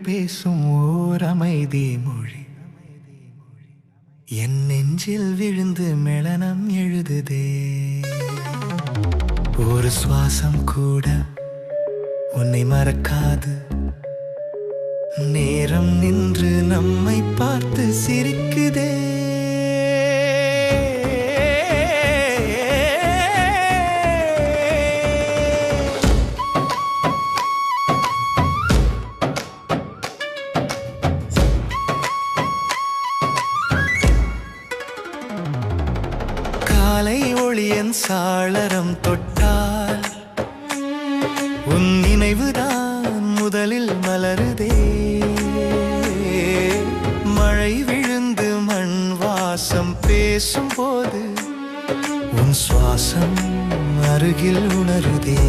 பேசும் ஓர் அமைதி மொழி என் நெஞ்சில் விழுந்து மெளனம் எழுதுதே. ஒரு சுவாசம் கூட உன்னை மறக்காது, நேரம் நின்று நம்மை பார்த்து சிரிக்குதே. காலை ஒளியன் சாளரம் தொட்டால் உன் நினைவுதான் முதலில் மலருதே. மழை விழுந்து மண் வாசம் பேசும் போது உன் சுவாசம் அருகில் உணருதே.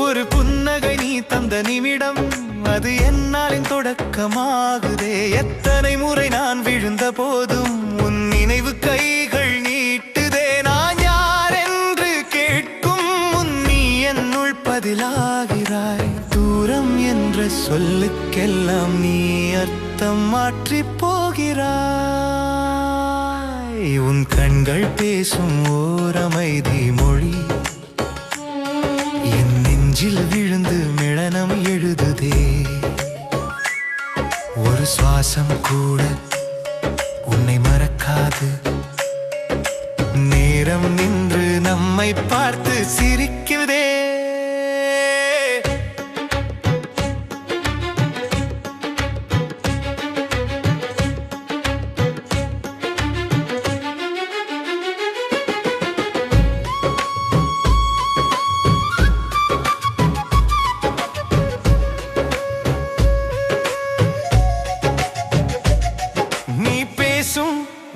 ஒரு புன்னகை நீ தந்த நிமிடம் அது என்னாலின் தொடக்கமாகுதே. எத்தனை முறை நான் விழுந்த போதும் உன் நினைவு கைகள் நீட்டுதே. நான் யார் என்று கேட்கும் முன் நீ என்னுள் பதிலாகிறாய். தூரம் என்ற சொல்லுக்கெல்லாம் நீ அர்த்தம் மாற்றி போகிறாய். உன் கண்கள் பேசும் ஓர் அமைதி மொழி என் நெஞ்சில் விழுந்து மெளனம் எழுதுதே. ஒரு சுவாசம் கூட உன்னை மறக்காது, நேரம் நின்று நம்மை பார்த்து சிரிக்குதே.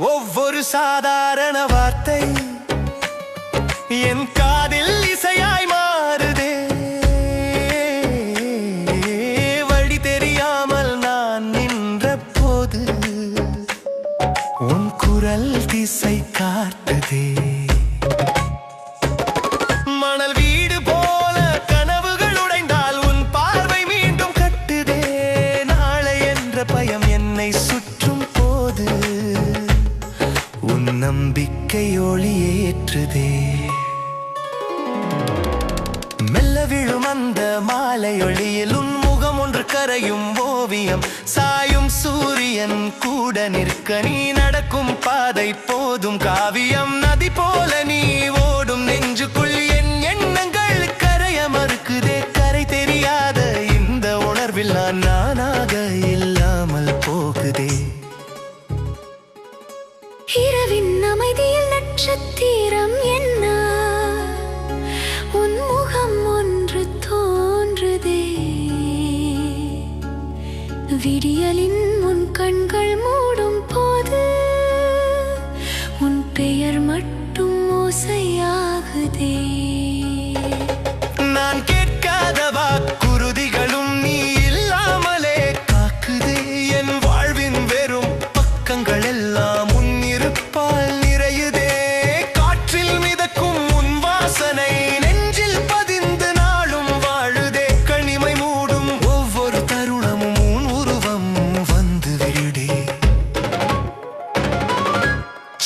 ஒவ்வொரு சாதாரண வார்த்தை என் காதில் இசையாய் மாறுதே. வழி தெரியாமல் நான் நின்ற போது உன் குரல் திசை காட்டுதே. மணல் வீடு போல கனவுகள் உடைந்தால் உன் பார்வை மீண்டும் கட்டுதே. நாளை என்ற பயம் என்னை சுற்றும் போது உன் நம்பிக்கை ஒளியேற்றுதே. மெல்ல விழும் அந்த மாலை ஒளியில் உன் முகம் ஒன்று கரையும் ஓவியம். சாயும் சூரியன் கூட நிற்க நீ நடக்கும் பாதை போதும் காவியம். நதி போல நீ ஓடும் நெஞ்சுக்குள் என் எண்ணங்கள் கரைய மறுக்குதே. கரை தெரியாத இந்த உணர்வில் நான் நானாக இல்லாமல் போகுதே. இரவின் அமைதியில் நட்சத்திரம் என்ன உன் முகம் ஒன்று தோன்றுதே. விடியலின் உன் கண்கள் மூடும் போது உன் பெயர் மட்டும் ஓசையாகுதே. நான் கேட்காத வாக்குறுதிகளும் நீ இல்லாமலே காக்குதே. என் வாழ்வின் வெறும் பக்கங்கள் எல்லாம் பால் நிறையுதே. காற்றில் மிதக்கும் உன் வாசனை நெஞ்சில் பதிந்து நாளும் வாழுதே. கனிமை மூடும் ஒவ்வொரு தருணமும் உன் உருவம் வந்து விடுதே.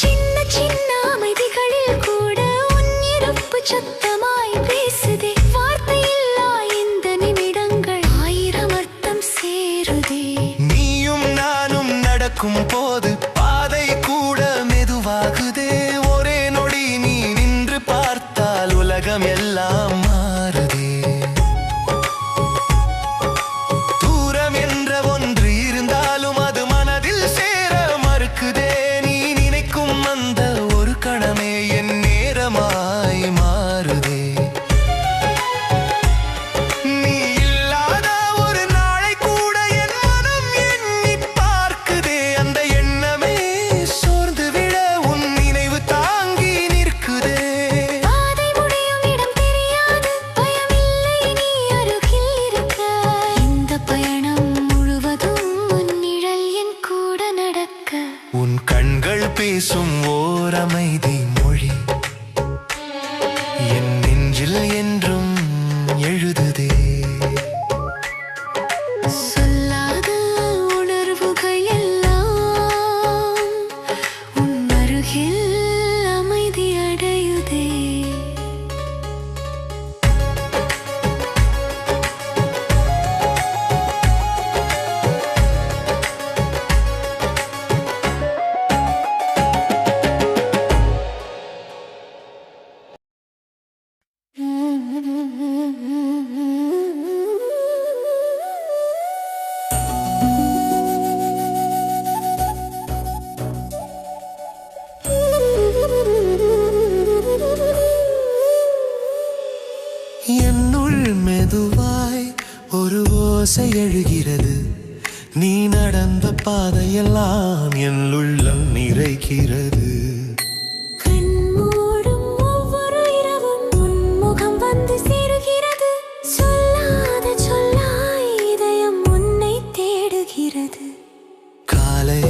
சின்ன சின்ன அமைதிகளில் கூட உன் இருப்பு சத்தமாய் பேசுதே. வார்த்தையில்லா இந்த நிமிடங்கள் ஆயிரம் அர்த்தம் சேருதே. நீயும் நானும் நடக்கும் போது பாதை கூட மெதுவாகுதே. ஒரே நொடி நீ நின்று பார்த்தால் உலகம் எல்லாம் மாறுதே. தூரம் என்ற ஒன்று இருந்தாலும் அது மனதில் சேர மறுக்குதே. நீ நினைக்கும் அந்த ஒரு கணமே என் நேரமாய் மாறுதே. நீ இல்லாத ஒரு நாளை கூட என் மனம் எண்ணி பார்க்குதே. அந்த எண்ணமே சோர்ந்து விட உன் நினைவு தாங்கி நிற்குதே. பாதை முடியும் இடம் தெரியாது, பயமில்லை நீ அருகில் இருக்க. இந்த பயணம் முழுவதும் உன் நிழல் என் கூட நடக்க. உன் கண்கள் பேசும் ஓர் அமைதி மொழி என் நெஞ்சில் என்றும் எழுதுதே. பாதையெல்லாம் என் உள்ளம் நிறைக்கிறது. கண்மூடும் ஒவ்வொரு இரவும் உன் முகம் வந்து சேருகிறது. சொல்லாத சொல்லாய் இதயம் உன்னை தேடுகிறது. காலை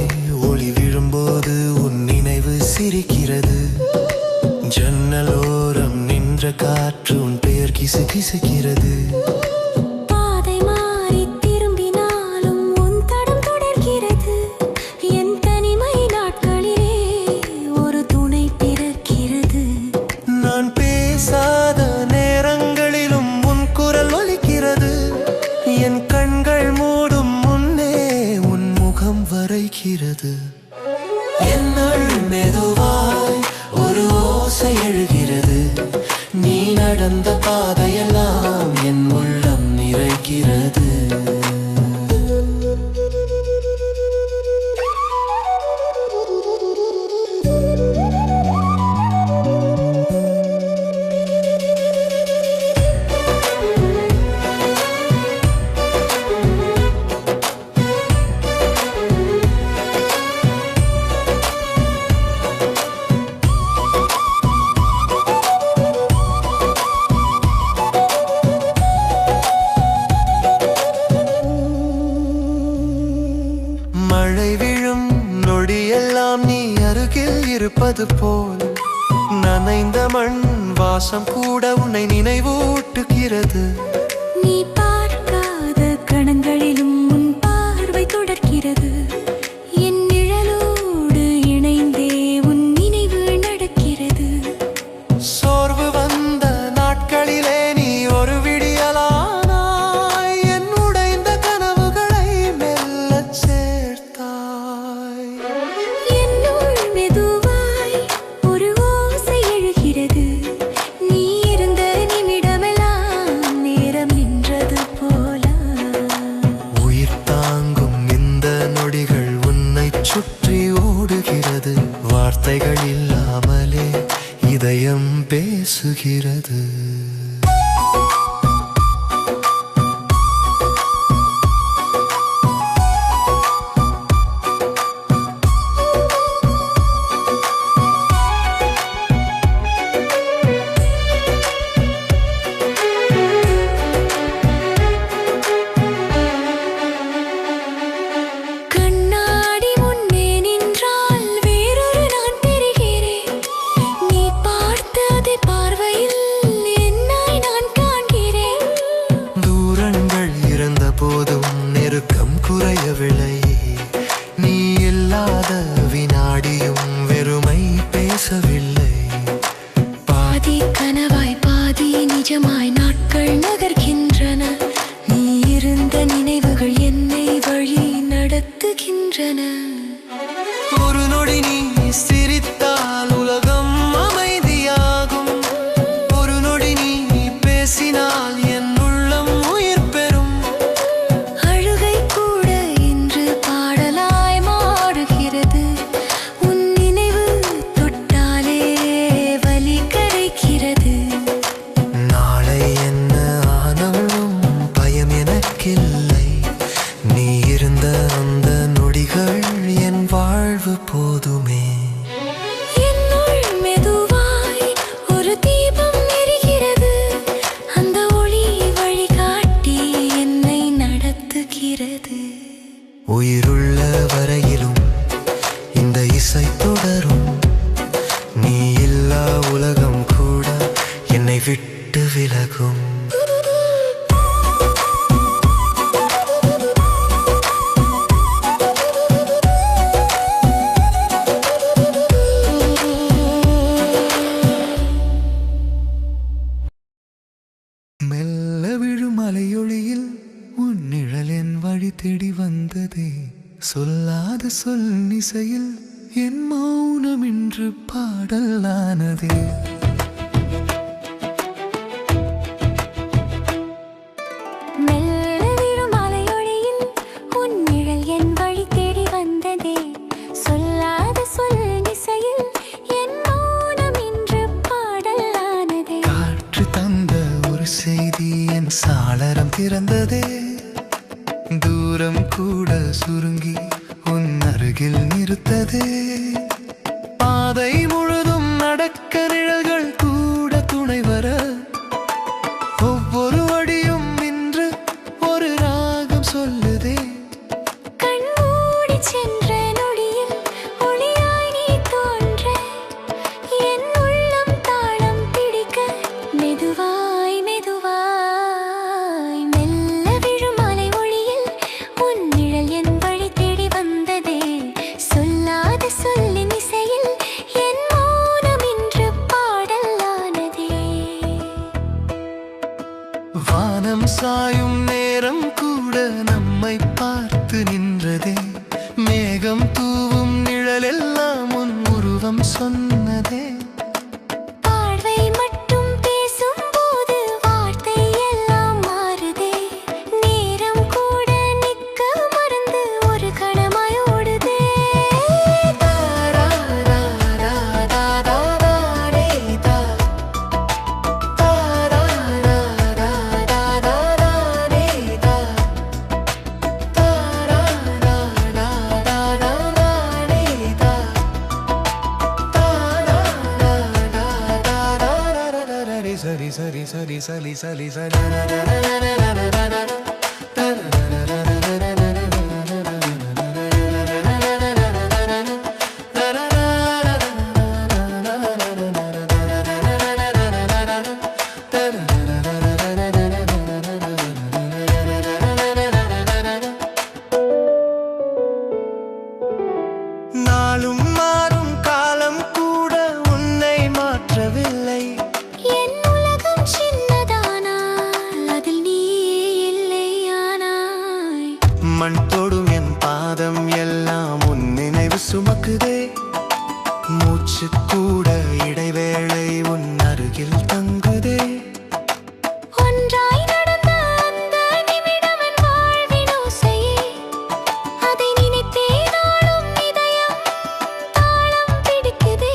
ஒளி விழும்போது உன் நினைவு சிரிக்கிறது. ஜன்னலோரம் நின்ற காற்று உன் பெயர் கிசுகிசுக்கிறது. பாதை மாறி திரும்பினாலும் உன் தடம் தொடர்கிறது. என் தனிமை நாட்களிலே ஒரு துணை பிறக்கிறது. நான் பேசாத நேரங்களிலும் உன் குரல் ஒலிக்கிறது. என் கண்கள் மூடும் முன்னே உன் முகம் வரைகிறது. என்னுள் மெதுவாய் ஒரு ஓசை எழுகிறது. நீ நடந்த பாதையெல்லாம் என் உள்ளம் நிறைக்கிறது. மழை விழும் நொடியெல்லாம் நீ அருகில் இருப்பது போல் நனைந்த மண் வாசம் கூட உன்னை நினைவூட்டுகிறது. நீ பார்க்காத கணங்களிலும் உன் பார்வை தொடர்கிறது. என் நிழலோடு இணைந்தே உன் நினைவு நடக்கிறது. சோர்வு வந்த நாட்களிலே நீ ஒரு விடியலானாய். என் உடைந்த கனவுகளை மெல்லச் சேர்த்தாய். என்னுள் மெதுவாய் ஒரு ஓசை எழுகிறது. நீ இருந்த நிமிடமெல்லாம் நேரம் நின்றது போல. உயிர் தாங்கும் இந்த நொடிகள் உன்னை சுற்றி ஓடுகிறது. வார்த்தைகள் இல்லாமலே இதயம் பேசுகிறது. கண்ணாடி முன்னே நின்றால் வேறொரு நான் தெரிகிறேன். நீ பார்த்த அதே பார்வையில் என்னை நான் காண்கிறேன். தூரங்கள் இருந்த போதும் நெருக்கம் குறையவில்லை. நீ இல்லாத வினாடியும் வெறுமை பேசவில்லை. பாதி கனவாய் பாதி நிஜமாய் நாட்கள் நகர்கின்றன. நீ இருந்த நினைவுகள் என்னை வழி நடத்துகின்றன. ஒரு நொடி நீ சிரித்தால் உலகம் அமைதியாகும். ஒரு நொடி நீ பேசினால் என் உள்ளம் உயிர் பெறும். அழுகை கூட இன்று பாடலாய் மாறுகிறது. உன் நினைவு தொட்டாலே வலி கரைக்கிறது. நாளை என்ன ஆனாலும் பயம் எனக்கில்லை. நீ இருந்த அந்த நொடிகள் என் வாழ்வு போதுமே. என்னுள் மெதுவாய் ஒரு தீபம் எரிகிறது. அந்த ஒளி வழிகாட்டி என்னை நடத்துகிறது. உயிருள்ள வரையிலும் இந்த இசை தொடரும். நீ இல்லா உலகம் கூட என்னை விட்டு விலகும். மெல்ல விழும் அலையொளியில் உன் நிழல் என் வழி தேடி வந்ததே. சொல்லாத சொல் இசையில் என் மௌனம் இன்று பாடலானதே. மெல்ல விழும் அலையொளியில் உன் நிழல் என் வழி தேடி வந்ததே. சொல்லாத சொல் இசையில் என் மௌனம் இன்று பாடலானதே. காற்று தந்த ஒரு செய்தி என் சாளரம் திறந்ததே. தூரம் கூட சுருங்கி அருகில் நிறுத்ததே பாதை முழுதும் நடக்க நிழல்கள் கூட துணை வர ஒவ்வொரு அடியும் நின்று ஒரு ராகம் சொல்லுதே கண்மூடி சென்ற நொடியில் ஒளியாய் நீ தோன்ற என் உள்ளம் தாளம் பிடிக்க மெதுவாய் மெதுவாய் மெல்ல விழும் அலை ஒளியில் உன் நிழல் என் வழி தேடி வந்ததே சொல்லாத சொல்லின் இசையில் என் மௌனம் இன்று பாடலானதே வானம் சாயும் நேரம் கூட நம்மை பார்த்து நின்றதே மேகம் தூவும் நிழலெல்லாம் உன் உருவம் சொன்னதே பார்வை மட்டும் பேசும் போது வார்த்தை எல்லாம் மாறுதே நேரம் கூட நிற்க மறந்து ஒரு கணமாய் ஓடுதே சரி சரி சரி சரி சரி சரி நாளும் மாறும் காலம் கூட உன்னை மாற்றவில்லை என் உலகம் சின்னதானால் அதில் நீ இல்லையானாய் மண் தொடும் என் பாதம் எல்லாம் உன் நினைவு சுமக்குதே மூச்சு கூட இடைவேளை உன் அருகில் தங்குதே ஒன்றாய் நடந்த அந்த நிமிடம் என் வாழ்வின் ஓசையே அதை நினைத்தே நாளும் இதயம் தாளம் பிடிக்குதே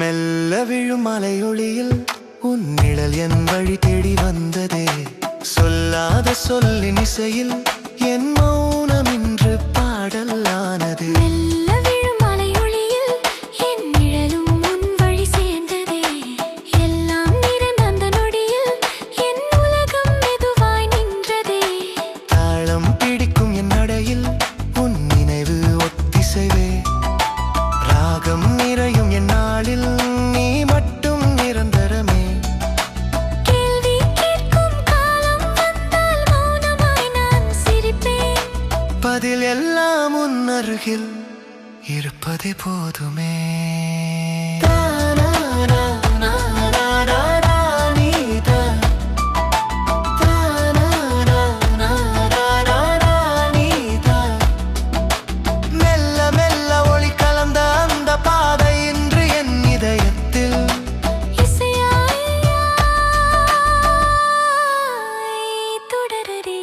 மெல்ல விழும் மலையொளியில் உன் நிழல் என் வழி தேடி வந்ததே சொல்லாத சொல்லின் இசையில் என் மௌனம் இன்று பாடலானது மெல்ல விழும் அலையொளியில் என் நிழலும் உன் வழி சேர்ந்ததே எல்லாம் நிறைந்த அந்த நொடியில் என் உலகம் மெதுவாய் நின்றதே தாளம் பிடிக்கும் என் நடையில் உன் நினைவு ஒத்திசைவே ராகம் நிறையும் என் நாளில் நீ மட்டும் நிரந்தரமே கேள்வி கேட்கும் காலம் வந்தால் மௌனமாய் நான் சிரிப்பேன் பதில் எல்லாம் உன் அருகில் இருப்பதே போதுமே மெல்ல மெல்ல ஒளி கலந்த அந்த பாதை இன்று என் இதயத்தில் இசையாய் தொடரரே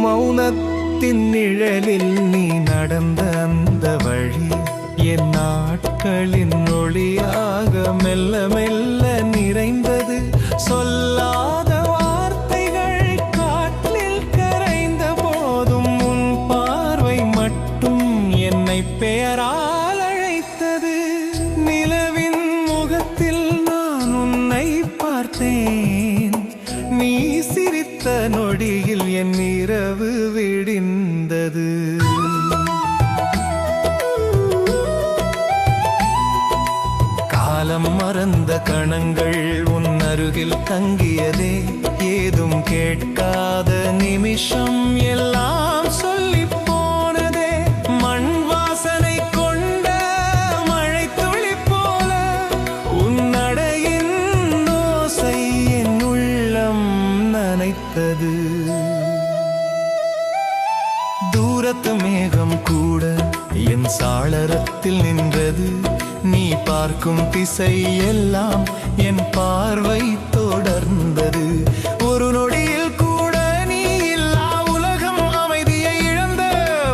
மௌனத்தின் நிழலில் நீ நடந்த அந்த வழி என் நாட்களின் ஒளியாக மெல்ல மெல்ல நிறைந்தது சொல்லாத வார்த்தைகள் காற்றில் கரைந்த போதும் உன் பார்வை மட்டும் என்னை பெயரால் அழைத்தது நிலவின் முகத்தில் நான் உன்னை பார்த்தேன் நீ சிரித்த நொடியில் என் இரவு விடிந்தது காலம் மறந்த கணங்கள் உன் அருகில் தங்கியதே ஏதும் கேட்காத நிமிஷம் எல்லாம் சொல்லி போனதே மண் வாசனை கொண்ட ஆழத்தில் நின்றது. நீ பார்க்கும் திசை எல்லாம் என் பார்வை தொடர்ந்தது. ஒரு நொடியில் கூட நீ இல்லா உலகம் அமைதியை இழந்த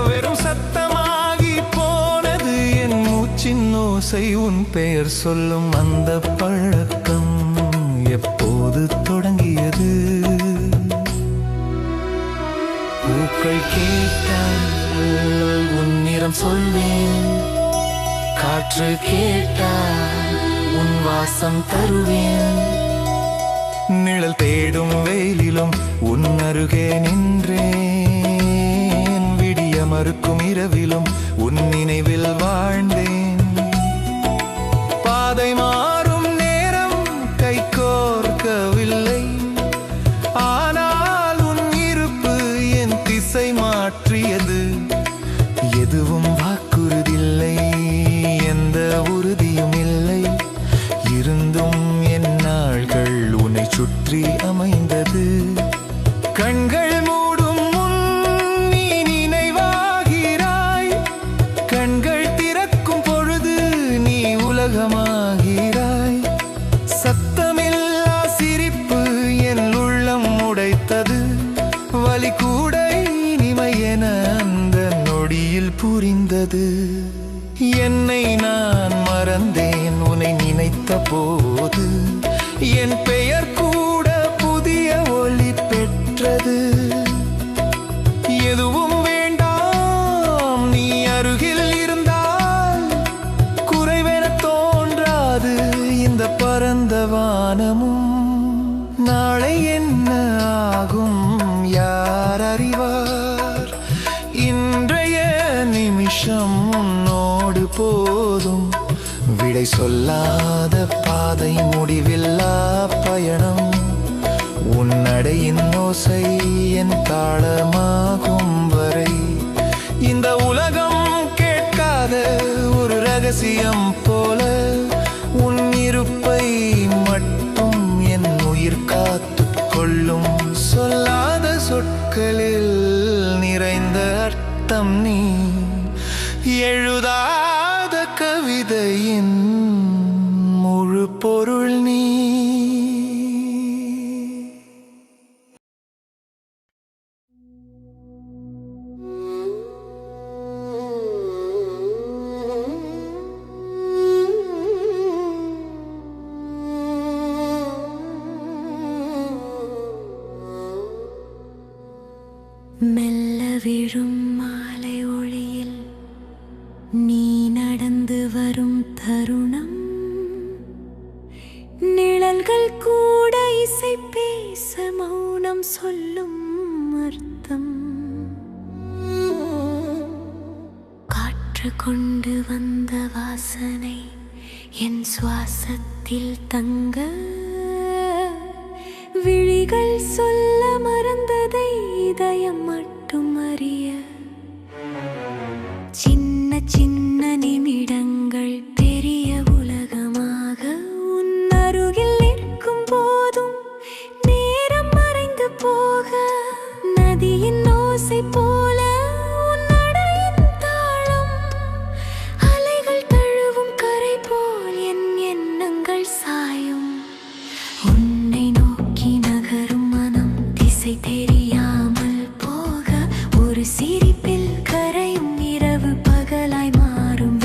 வெறும் சத்தமாகி போனது. என் மூச்சின் ஓசை உன் பெயர் சொல்லும் அந்த பழக்கம் எப்போது தொடங்கியது? பூக்கள் கேட்டால் உன் நிறம் சொல்வேன், காற்று கேட்டால் உன் வாசம் தருவேன். நிழல் தேடும் வெயிலிலும் உன் அருகே நின்றேன். விடிய மறுக்கும் இரவிலும் உன் நினைவில் வாழ்ந்தேன். பாதை மாறும் நேரம் கை கோர்க்கவில்லை, ஆனால் உன் இருப்பு என் திசை மாற்றியது. எதுவும் வாக்குறுதில்லை, எந்த உறுதியும் இல்லை. இருந்தும் என் நாள்கள் உன்னை சுற்றி அமைந்தது. கண்கள் மூடும் முன் நீ நினைவாகிறாய், கண்கள் திறக்கும் பொழுது நீ உலகமாகிறாய். சத்தமில்லா சிரிப்பு என் உள்ளம் உடைத்தது. வலி கூட இனிமை என அந்த நொடியில் புரிந்தது. என்னை நான் மறந்தேன் உன்னை நினைத்த போது. என் பெயர் கூட புதிய ஒளி பெற்றது. எதுவும் வேண்டாம் நீ அருகில் இருந்தால், குறைவென தோன்றாது இந்த பரந்த வானமும். நாளை என்ன ஆகும் யார் அறிவார்? இன்றைய நிமிஷம் உன்னோடு போதும். விடை சொல்லாத பாதை, முடிவில்லா பயணம். உன் நடையின் ஓசை என் தாளமாகும் வரை இந்த உலகம் கேட்காத ஒரு ரகசியம் போல உன் இருப்பை மட்டும் என் உயிர் காத்து கொள்ளும். சொல்லாத சொற்களில் நிறைந்த அர்த்தம் நீ, எழுதாத கவிதையின் முழு பொருள் நீ. மெல்ல விழும் மாலை ஒளியில் நீ நடந்து வரும் தருணம். நிழல்கள் கூட இசை பேச மௌனம் சொல்லும் அர்த்தம். காற்று கொண்டு வந்த வாசனை என் சுவாசத்தில் தங்க, விழிகள் சொல்ல மறந்ததை இதயம் மட்டும் அறிய. சின்ன சின்ன நிமிடங்கள் பெரிய உலகமாக உன் அருகில் நிற்கும் போதும் நேரம் மறைந்து போக. நதியின் ஓசை போல உன் நடையின் தாளம், அலைகள் தழுவும் கரை போல் என் எண்ணங்கள் சாயும். உன்னை நோக்கி நகரும் மனம் திசை தெரியாமல் போக, ஒரு சிரிப்பில் கரையும் இரவு பகலாய் மாறும்.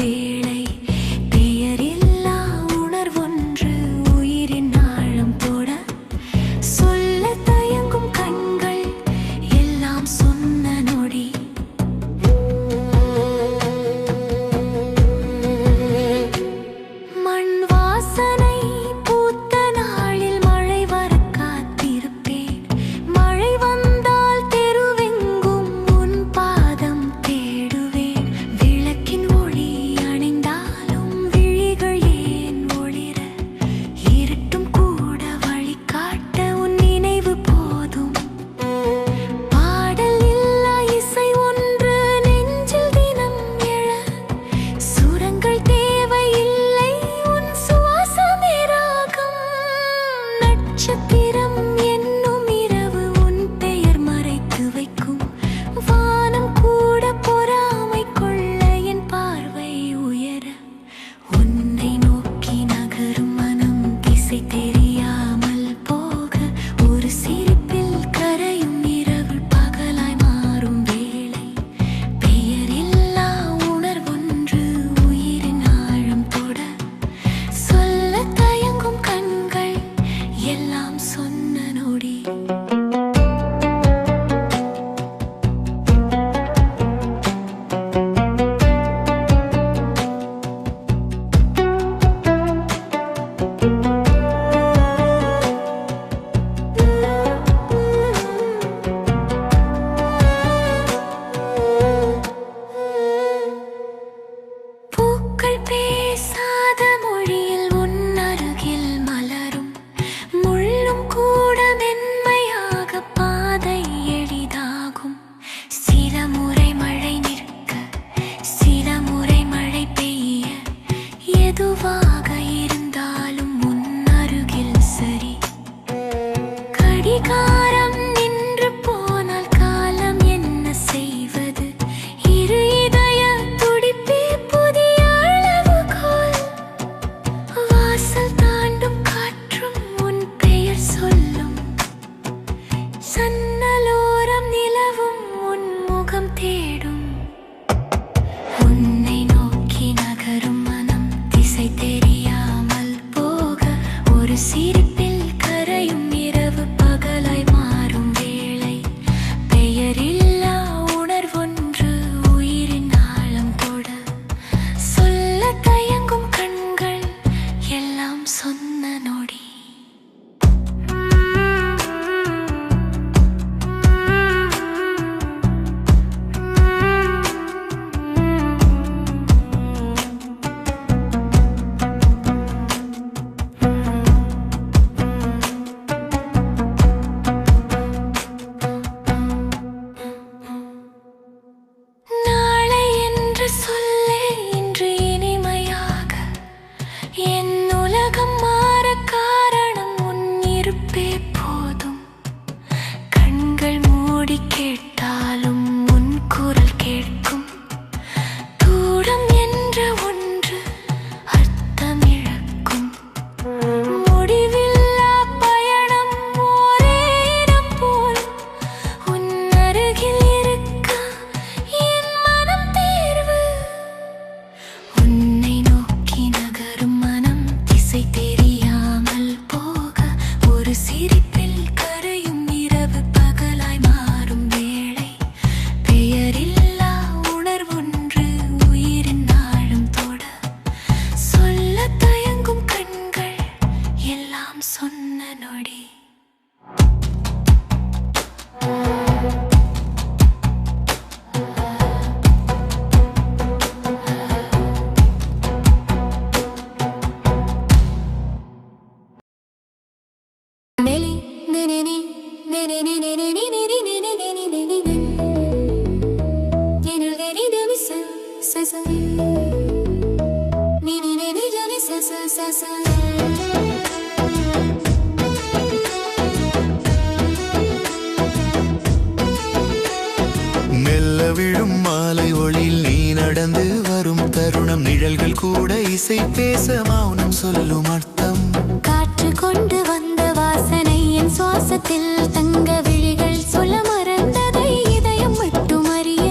மெல்ல விழும் மாலை ஒளியில் நீ நடந்து வரும் தருணம் நிழல்கள் கூட இசை பேச மௌனம் சொல்லும் அர்த்தம் காற்று கொண்டு வந்த வாசனை என் சுவாசத்தில் தங்க விழிகள் சொல்ல மறந்ததை இதயம் மட்டும் அறிய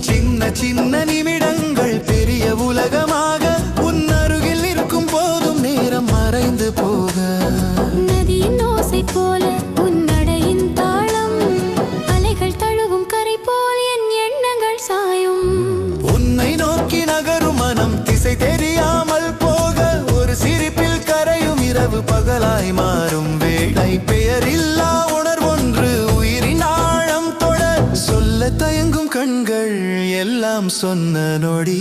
சின்ன சின்ன நிமிடங்கள் பெரிய உலகமாக உன் அருகில் இருக்கும் போதும் நேரம் மறைந்து போக நதியின் ஓசை போல உன் நடையின் தாளம் அலைகள் தழுவும் கரை போல் என் எண்ணங்கள் சாயும் உன்னை நோக்கி நகரும் மனம் திசை தெரியாமல் போக ஒரு சிரிப்பில் கரையும் இரவு பகலாய் மாறும் வேளை பெயரில்லா உணர்வொன்று உயிரின் ஆழம் தொட சொல்ல தயங்கும் கண்கள் எல்லாம் சொன்ன நொடி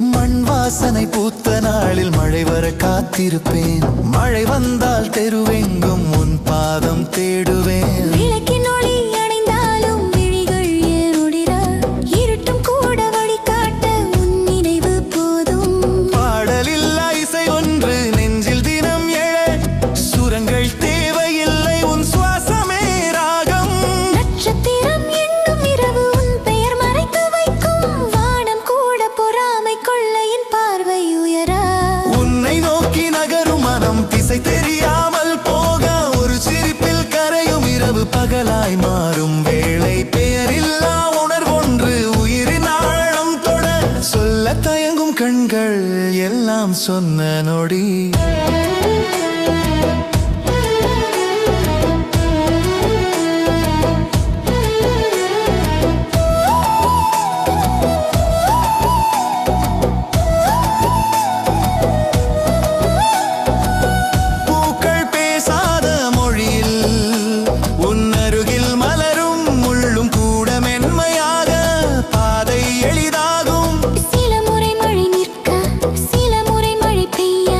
மண் வாசனை பூத்த நாளில் மழை வர காத்திருப்பேன் மழை வந்தால் தெருவெங்கும் உன் பாதம் தேடுவேன் விளக்கின் ஒளி அணைந்தாலும் விழிகள் ஏறுடிட இருட்டும் கூட வழிகாட்ட உன் நினைவு போதும் பாடலில்லா இசை ஒன்று நெஞ்சில் தினம் எழ சுரங்கள் தேவையில்லை உன் சுவாசமே ராகம் நட்சத்திரம் என்னும் இரவு உன் பெயர் மறைத்து வைக்கும் வானம் கூட பொறாமை கொள்ள என் பார்வை உயர உன்னை நோக்கி நகரும் மனம் திசை தெரியாமல் போக ஒரு சிரிப்பில் கரையும் இரவு பகலாய் மாறும் வேளை பெயரில்லா உணர்வொன்று உயிரின் ஆழம் தொட சொல்ல தயங்கும் கண்கள் எல்லாம் சொன்ன நொடி பூக்கள் பேசாத மொழியில் உன் அருகில் மலரும் முள்ளும் கூட மென்மையாக பாதை எளிதாகும் சில முறை மழை நிற்க சில முறை மழை பெய்ய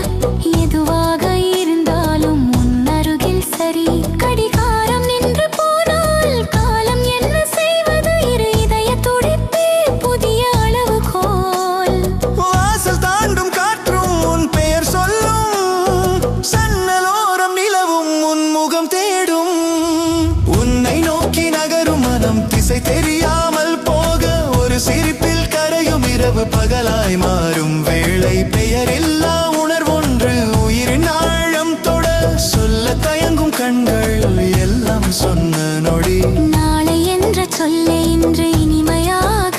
எதுவாக இருந்தாலும் உன் அருகில் சரி கடிகாரம் நின்று போனால் காலம் என்ன செய்வது இரு இதய துடிப்பே புதிய அளவுகோல் வாசல் தாண்டும் காற்றும் உன் பெயர் சொல்லும் சன்னலோரம் நிலவும் உன் முகம் தேடும் உன்னை நோக்கி நகரும் மனம் திசை தெரியாமல் போக ஒரு சிரிப்பில் கரையும் இரவு பகலாய் மாறும் வேளை பெயரில்லா உணர்வொன்று உயிரின் ஆழம் தொட சொல்ல தயங்கும் கண்கள் எல்லாம் சொன்ன நொடி நாளை என்ற சொல்லை இன்று இனிமையாக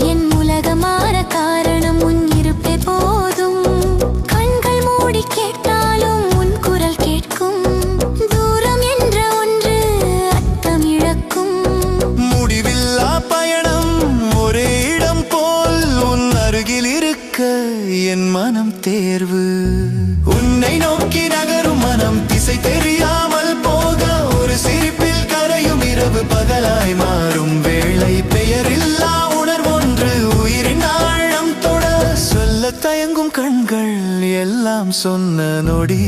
என் உலகமான காரணம் உன் இருப்பே போதும் கண்கள் மூடி கேட்டாலும் உன் குரல் கேட்கும் தூரம் என்ற ஒன்று அர்த்தம் இழக்கும் முடிவில்லா பயணம் ஒரே இடம் போல் உன் அருகில் இருக்க என் மனம் தேர்வு உன்னை நோக்கி நகரும் மனம் திசை தெரியாமல் போக ஒரு சிரிப்பில் கரையும் இரவு பகலாய் மாறும் வேளை பெயரில்லா உணர்வொன்று உயிரின் ஆழம் தொட சொல்ல தயங்கும் கண்கள் எல்லாம் சொன்ன நொடி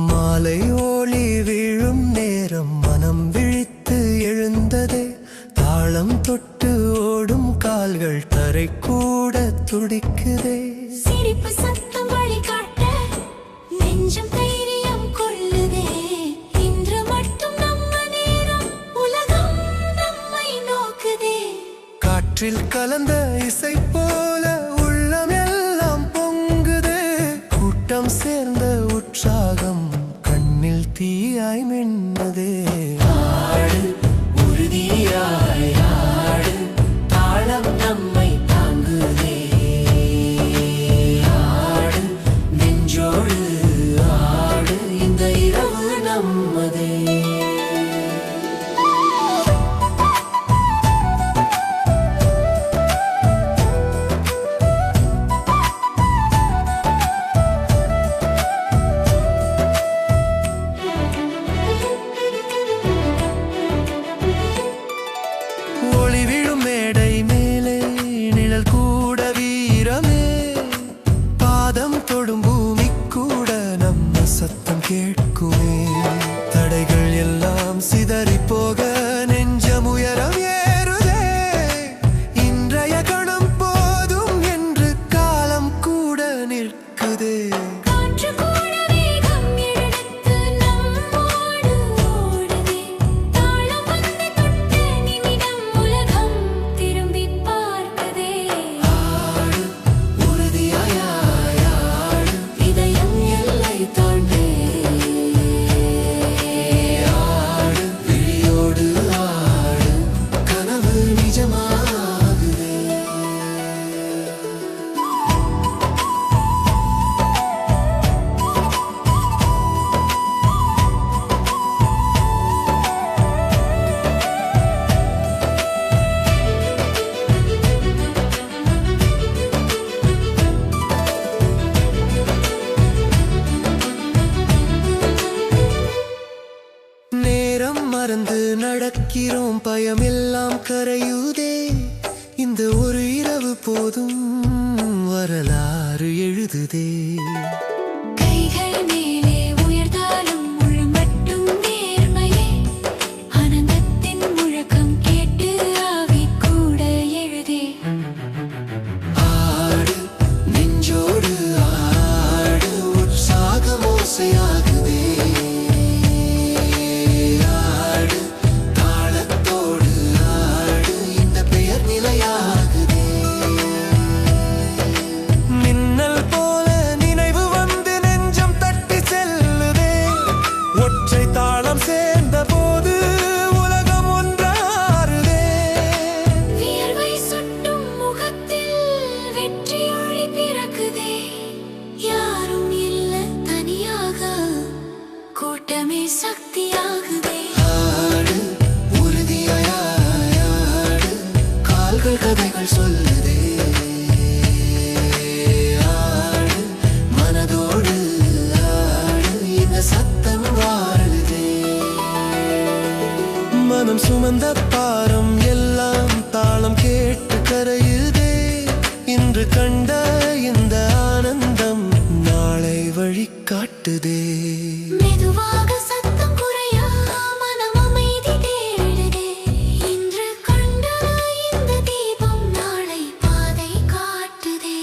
மாலை ஒளி விழும் நேரம் மனம் விழித்து எழுந்ததே தாளம் தொட்டு ஓடும் கால்கள் தரை கூட துடிக்குதே சிரிப்பு சத்தம் வழிகாட்ட நெஞ்சம் தைரியம் கொள்ளுதே இன்று மட்டும் நம்ம நேரம் உலகம் நம்மை நோக்குதே காற்றில் கலந்த இசை போல உள்ளம் எல்லாம் பொங்குதே கூட்டம் சேர்ந்த உற்சாகம் கண்ணில் தீயாய் மின்னதே ஆடு உறுதியாய் ஆடு தாளம் நம்மை தாங்குதே ஆடு நெஞ்சோடு நிற்குதே. காற்று கூட வேகம் எடுத்து நம்மோடு ஓடுதே. தாளம் வந்து தொட்ட நிமிடம் உலகம் திரும்பி பார்க்குதே. ஆடு உறுதியாய் ஆடு, இதயம் எல்லை தாண்டே. ஆடு விழியோடு ஆடு, கனவு நிஜமாகுதே. நேரம் மறந்து நடக்கிறோம், பயமெல்லாம் கரையுதே. இந்த ஒரு இரவு போதும் வரலாறு எழுதுதே. கைகள் மேலே உயர்ந்தாலும் முழு மட்டும் நேர்மையே. ஆனந்தத்தின் முழக்கம் கேட்டு ஆவி கூட எழுதே. ஆடு நெஞ்சோடு ஆடு, உற்சாகம் ஓசையாகுதே. ஆடு தாளத்தோடு ஆடு, இந்த பெயர் நிலையாகுதே. மின்னல் போல நினைவு வந்து நெஞ்சம் தட்டி செல்லுதே. ஒற்றை தாளம் சேர்ந்த போது உலகம் ஒன்றாறுதே. வியர்வை சொட்டும் முகத்தில் வெற்றி ஒளி பிறக்குதே. யாரும் இல்ல தனியாக, கூட்டமே சக்தியாகுதே. ஆடு உறுதியாய் ஆடு, கால்கள் கதைகள் சொல்லுதே. ஆடு மனதோடு ஆடு, இந்த சத்தம் வாழுதே. மனம் சுமந்த பாரம் எல்லாம் தாளம் கேட்டு கரையுதே. இன்று கண்ட இந்த ஆனந்தம் நாளை வழி காட்டுதே. மெதுவாக சத்தம் குறையா, மனம் அமைதி தேடுதே. இன்று கண்ட இந்த தீபம் நாளை பாதை காட்டுதே.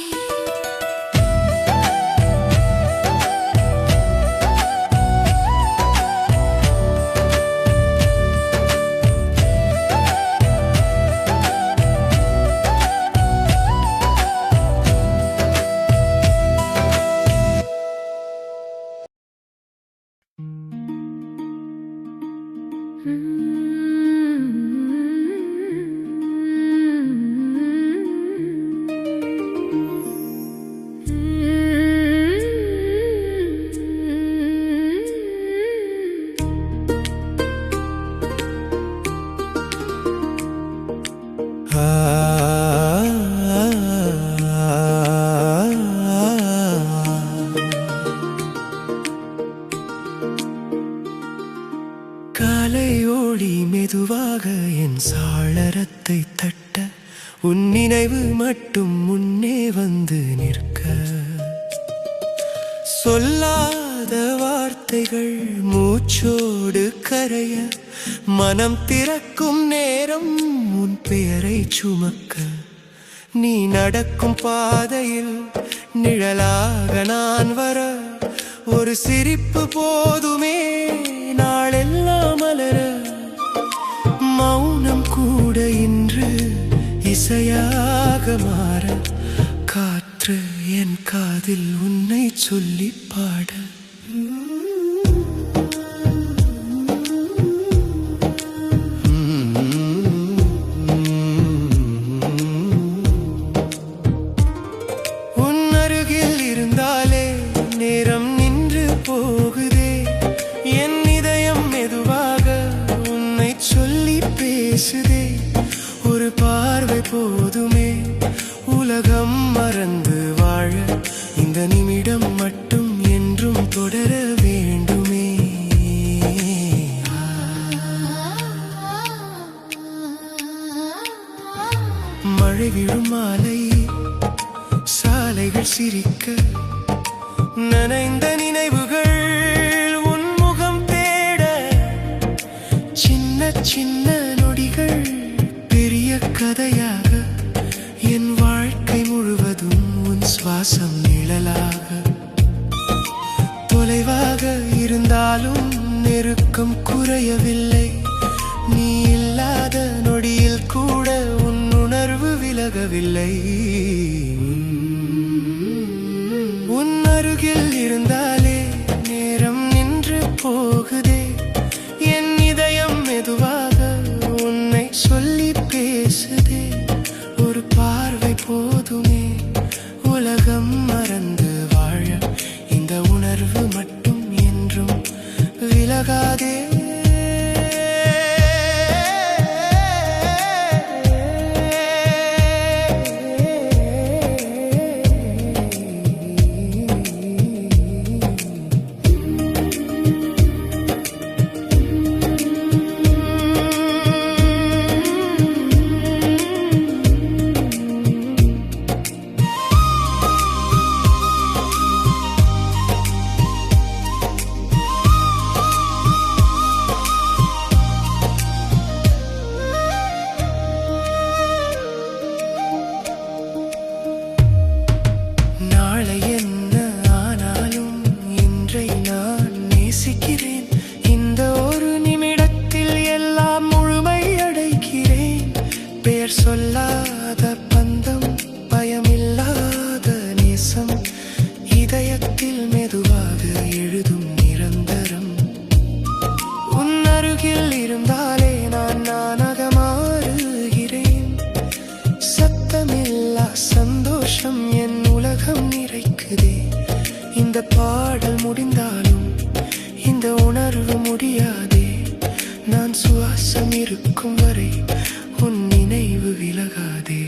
காலை ஓடி மெதுவாக என் சாளரத்தை தட்ட, உன் நினைவு மட்டும் முன்னே வந்து நிற்க. சொல்லாத வார்த்தைகள் மூச்சோடு கரைய, மனம் திறக்கும் நேரம் உன் பெயரை சுமக்க. நீ நடக்கும் பாதையில் நிழலாக நான் வர, ஒரு சிரிப்பு போதுமே நாளெல்லாம் மலர. மௌனம் கூட இன்று இசையாக மாற, காற்று என் காதில் உன்னை சொல்லி பாட. உன் அருகில் இருந்தாலே நேரம் நின்று போகுதே. என் இதயம் மெதுவாக உன்னை சொல்லி பேசுதே. ஒரு பார்வை போதுமே உலகம் மறந்து வாழ, இந்த நிமிடம் மட்டும் என்றும் தொடர வேண்டுமே. மழை விழும் மாலை, சாலைகள் சிரிக்க, நனைந்த நினைவுகள் உன் முகம் தேட. சின்ன சின்ன நொடிகள் பெரிய கதையாக, என் வாழ்க்கை முழுவதும் உன் சுவாச சுவாசம் நிழலாக தொலைவாக இருந்தாலும் நெருக்கம் குறையவில்லை. நீ இல்லாத நொடியில் கூட உன் உணர்வு விலகவில்லை. உன் அருகில் இருந்தாலே நேரம் நின்று போகுதே. என் இதயம் மெதுவாக உன்னை சொல்லி பேசுதே. ஒரு பார்வை போதுமே உலகம் மறந்து வாழ. இந்த உணர்வு மட்டும் என்றும் விலகாதே. இந்த ஒரு நிமிடத்தில் எல்லாம் முழுமை அடைக்கிறேன். பெயர் சொல்லாத பந்தம், பயமில்லாத நேசம், இதயத்தில் மெதுவாக எழுதும் நிரந்தரம். உன் அருகில் இருந்தாலே நான் நானாக மாறுகிறேன். சத்தமில்லா சந்தோஷம் என் உலகம் நிறைக்குதே. இந்த பாடல் முடிந்தாலும் இந்த உணர்வு முடியாதே. நான் சுவாசம் இருக்கும் வரை உன் நினைவு விலகாதே.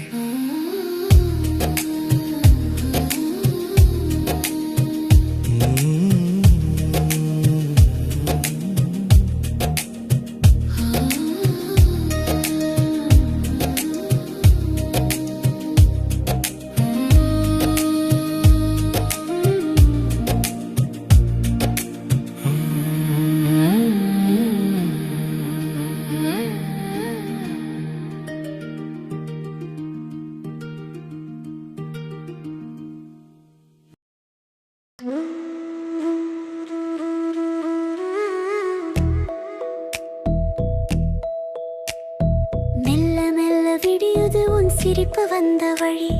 மெல்ல மெல்ல விடியுது உன் சிரிப்பு வந்த வழி.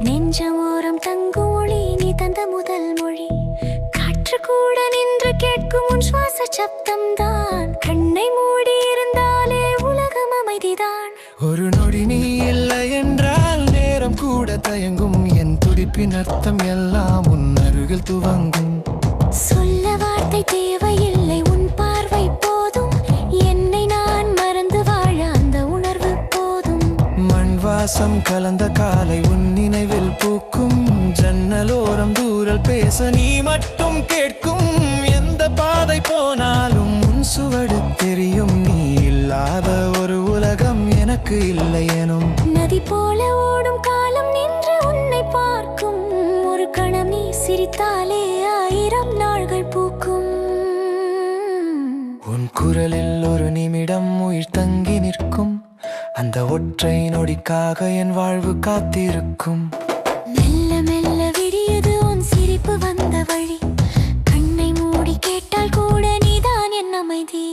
நெஞ்சமோரம் தங்கும் ஒளி நீ தந்த முதல் மொழி. காற்று கூட நின்று கேட்கும் உன் சுவாச சப்தம் தான். கண்ணை மூடி இருந்தாலே உலகம் அமைதிதான். ஒரு நொடி நீ இல்லை என்றால் நேரம் கூட தயங்கும். என் துடிப்பின் அர்த்தம் எல்லாம் உன் அருகில் துவங்கும். சொல்ல வார்த்தை தேவையில்லை, உன் பார்வை போதும். என்னை நான் மறந்து வாழ அந்த உணர்வு போதும். மண் வாசம் கலந்த காலை உன் நினைவில் பூக்கும். ஜன்னலோரம் தூரல் பேச நீ மட்டும் கேட்கும். எந்த பாதை போனாலும் உன் சுவடு தெரியும். நீ இல்லாத ஒரு உலகம் எனக்கு இல்லை எனும். நதி போல ஓடும் காலம் நின்று உன்னை பார்க்கும். ஒரு கணம் நீ சிரித்தாலே 1000 நாள்கள் பூக்கும். உன் குரலில் ஒரு நிமிடம் உயிர் தங்கி நிற்கும். அந்த ஒற்றை நொடிக்காக என் வாழ்வு காத்திருக்கும். மெல்ல மெல்ல விடியது உன் சிரிப்பு வந்த வழி. கண்ணை மூடி கேட்டால் கூட நீதான் என் அமைதி.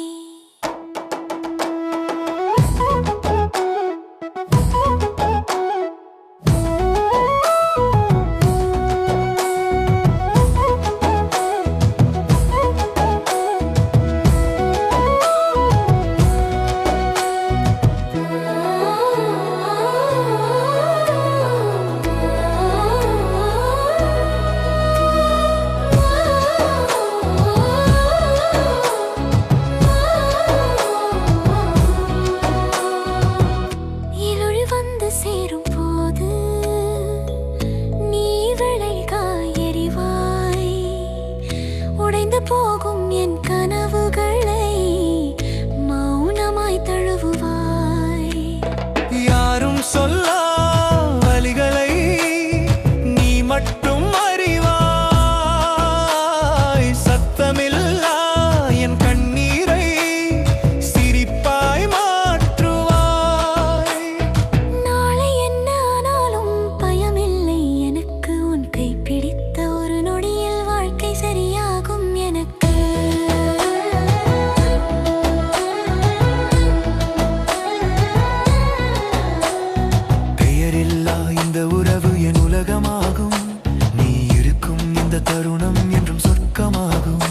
அந்த தருணம் என்றும் சொர்க்கமாகும்.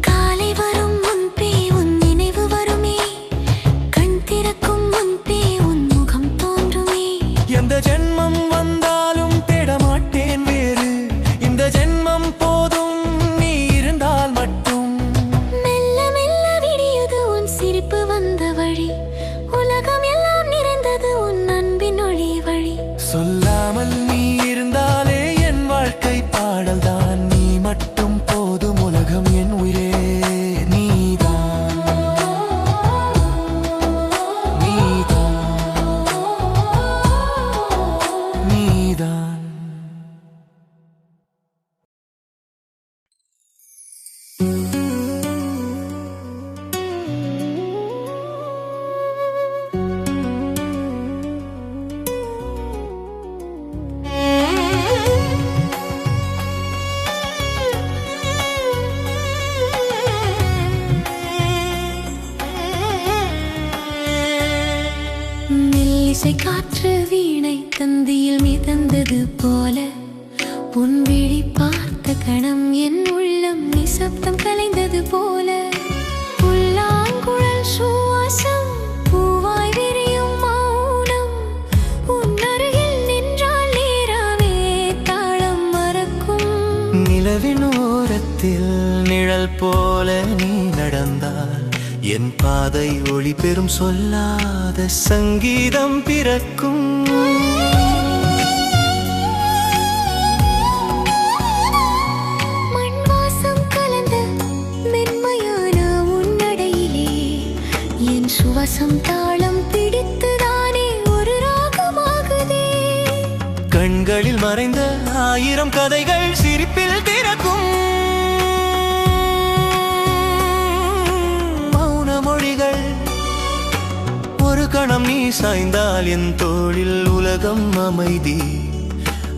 காலை வரும் முன்பே உன் நினைவு வருமே, கண் திறக்கும் முன்பே உன் முகம் தோன்றுமே. எந்த ஜென்மம் வந்தாலும் தேடமாட்டேன் வேறு, இந்த ஜென்மம் போதும் நீ இருந்தால் மட்டும். மெல்ல மெல்ல விடியது உன் சிரிப்பு வந்த வழி, உலகம் எல்லாம் நிறைந்தது உன் அன்பின் ஒளி வழி. சொல்லாமல் நீ இருந்தாலே என் வாழ்க்கை பாடல்தான், நீ மட்டும் போதும் உலகம் என் உயிரே நீதான், நீதான், நீதான். மெல்லிசை காற்று வீணை தந்தியில் மிதந்தது போல, உன் விழி பார்த்த கணம் என் உள்ளம் நிசப்தம் கலைந்தது போல. புல்லாங்குழல் சுவாசம் பூவாய் விரியும் மௌனம், உன் அருகில் நின்றால் நேராவே தாளம் மறக்கும். நிலவின் ஓரத்தில் நிழல் போல நீ நடந்தால் என் பாதை ஒளி பெறும், சொல்லாத சங்கீதம் பிறக்கும். மண் வாசம் கலந்த மென்மையான உன்னடையிலே என் சுவாசம் தாளம் பிடித்துதானே ஒரு ராகமாகுதே. கண்களில் மறைந்த 1000 கதைகள் சிரிப்பில் திறக்கும். மௌனமொழிகள் ஒரு கணம் நீ சாய்ந்தால் என் தோளில் உலகம் அமைதி,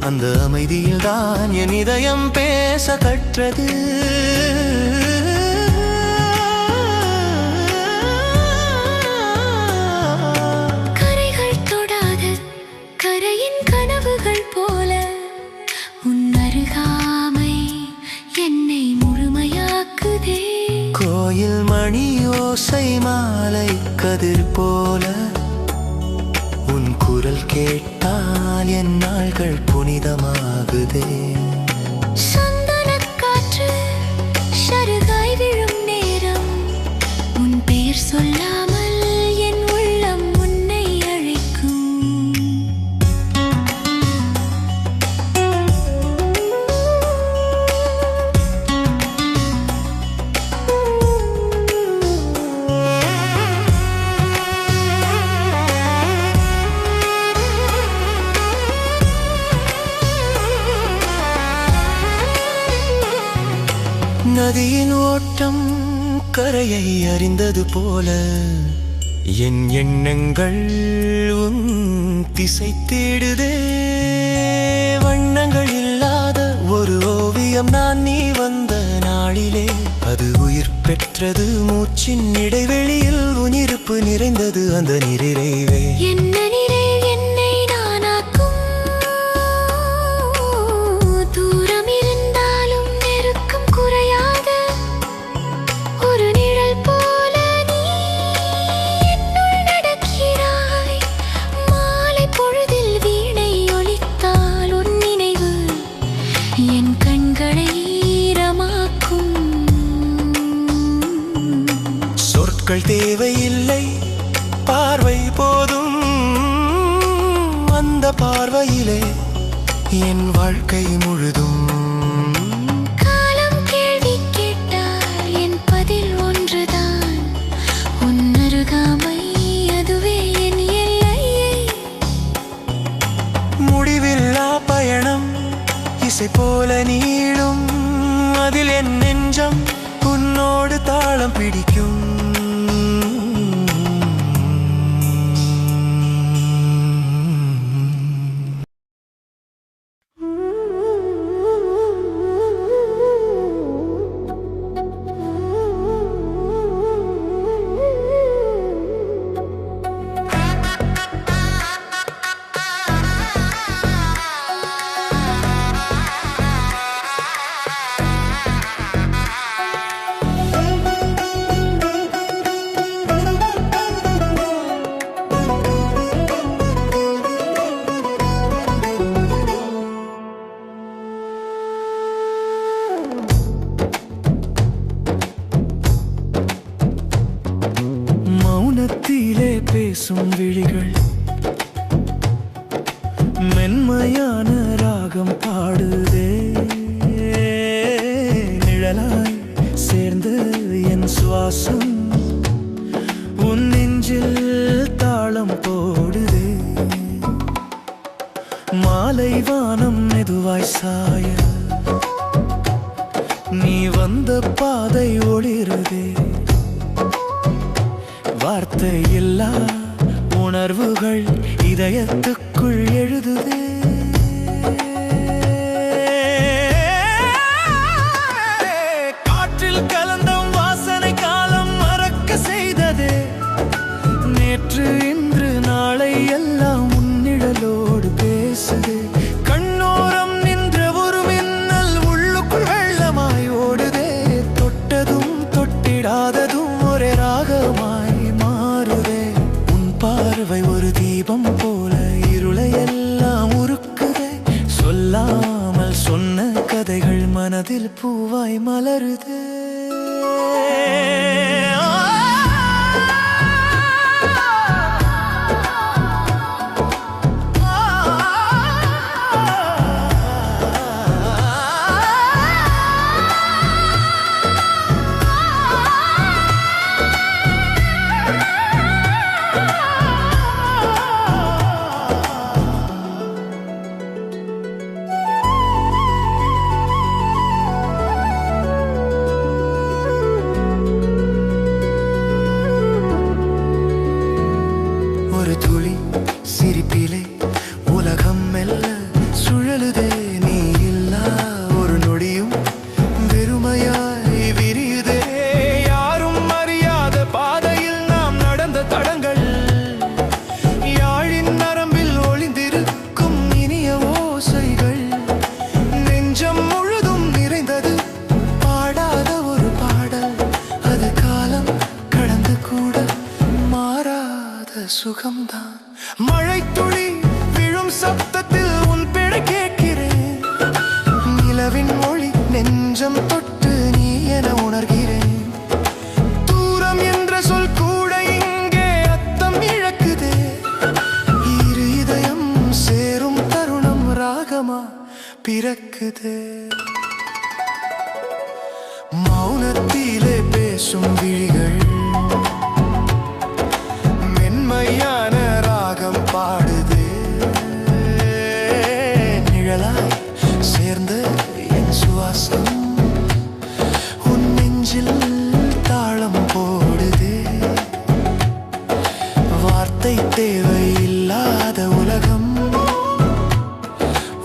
அந்த அமைதியில் தான் என் இதயம் பேச கற்றது. கரைகள் தொடாத கரையின் கனவுகள் போல உன் அருகாமை என்னை முழுமையாக்குதே. கோயில் மணி ஓசை மாலை கதிர் போல, உன் குரல் கேட்டால் என் நாள்கள் புனிதமாகுதே. சந்தனக் காற்று சருகாய் விழும் நேரம், உன் பெயர் சொல்லாமல் என் உள்ளம் உன்னை அழைக்கும். நதியின் ஓட்டம் கரையை அறிந்தது போல, என் எண்ணங்கள் உன் திசை தேடுதே. வண்ணங்கள் இல்லாத ஒரு ஓவியம் நான் நீ வந்த நாளிலே, அது உயிர் பெற்றது மூச்சின் இடைவெளியில், உன் இருப்பு நிறைந்தது அந்த நிறைவே. என்ன நிறைவு என்னை நானாக்கும், தூரம் இருந்தாலும் நெருக்கம் குறையாத ஒரு நிழல் போல நீ என்னுள் நடக்கிறாய். மாலை பொழுதில் வீணை ஒலித்தால் உன் நினைவு என் கண்களை ஈரமாக்கும். சொற்கள் தேவையில்லை, பார்வை போதும், அந்த பார்வையிலே என் வாழ்க்கை முழுதும். காலம் கேள்வி கேட்டால் என் பதில் ஒன்றுதான், உன் அருகாமை அதுவே என் எல்லையே. முடிவில்லா பயணம் இசை போல நீளும், அதில் என் நெஞ்சம் உன்னோடு தாளம் பிடிக்கும். பேசும் விழிகள் மென்மையான ராகம் பாடுதே நிழலாய் சேர்ந்து என் சுவாசம் உன் நெஞ்சில் தாளம் போடுதே மாலை வானம் மெதுவாய் சாய நீ வந்த பாதை ஒளிருதே வார்த்தை இல்லா உணர்வுகள் இதயத்துக்குள் எழுதுதே காற்றில் கலந்த வாசனை காலம் மறக்க செய்ததே நேற்று இன்று நாளை எல்லாம் உன்னிழலோடு பேசுதே கண்ணோரம் நின்ற ஒரு மின்னல் உள்ளுக்குள் வெள்ளமாய் ஓடுதே தொட்டதும் தொட்டிடாததும் ஒரே ராகமாய் மாறுதே உன் பார்வை ஒரு தீபம் போல இருளை எல்லாம் உருக்குதே சொல்லாமல் சொன்ன கதைகள் மனதில் பூவாய் மலருதே ஒரு துளி சிரிப்பிலே உலகம் மெல்ல சுழலுதே நீ இல்லா ஒரு நொடியும் வெறுமையாய் விரியுதே யாரும் அறியாத பாதையில் நாம் நடந்த தடங்கள் யாழின் நரம்பில் ஒளிந்திருக்கும் இனிய ஓசைகள் நெஞ்சம் முழுதும் நிறைந்தது பாடாத ஒரு பாடல் அது காலம் கடந்து கூட மாறாத சுகம்தான் மழை துளி விழும் சப்தத்தில் உன் பிழை கேட்கிறேன் நிலவின் மொழி நெஞ்சம் தொட்டு நீ என உணர்கிறேன் தூரம் என்ற சொல் கூட இங்கே அர்த்தம் இழக்குதே இரு இதயம் சேரும் தருணம் ராகமா பிறக்குதே மௌனத்திலே பேசும் விழிகள் மென்மையான ராகம் பாடுதே நிழலாய் சேர்ந்த என் சுவாசம் உன் நெஞ்சில் தாளம் போடுதே வார்த்தை தேவையில்லாத உலகம்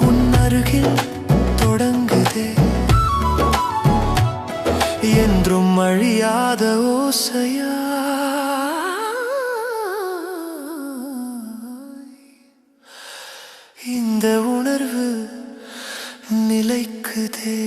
உன் அருகில் தொடங்குதே என்றும் அழியாத ஓசையா இந்த உணர்வு நிலைக்குதே.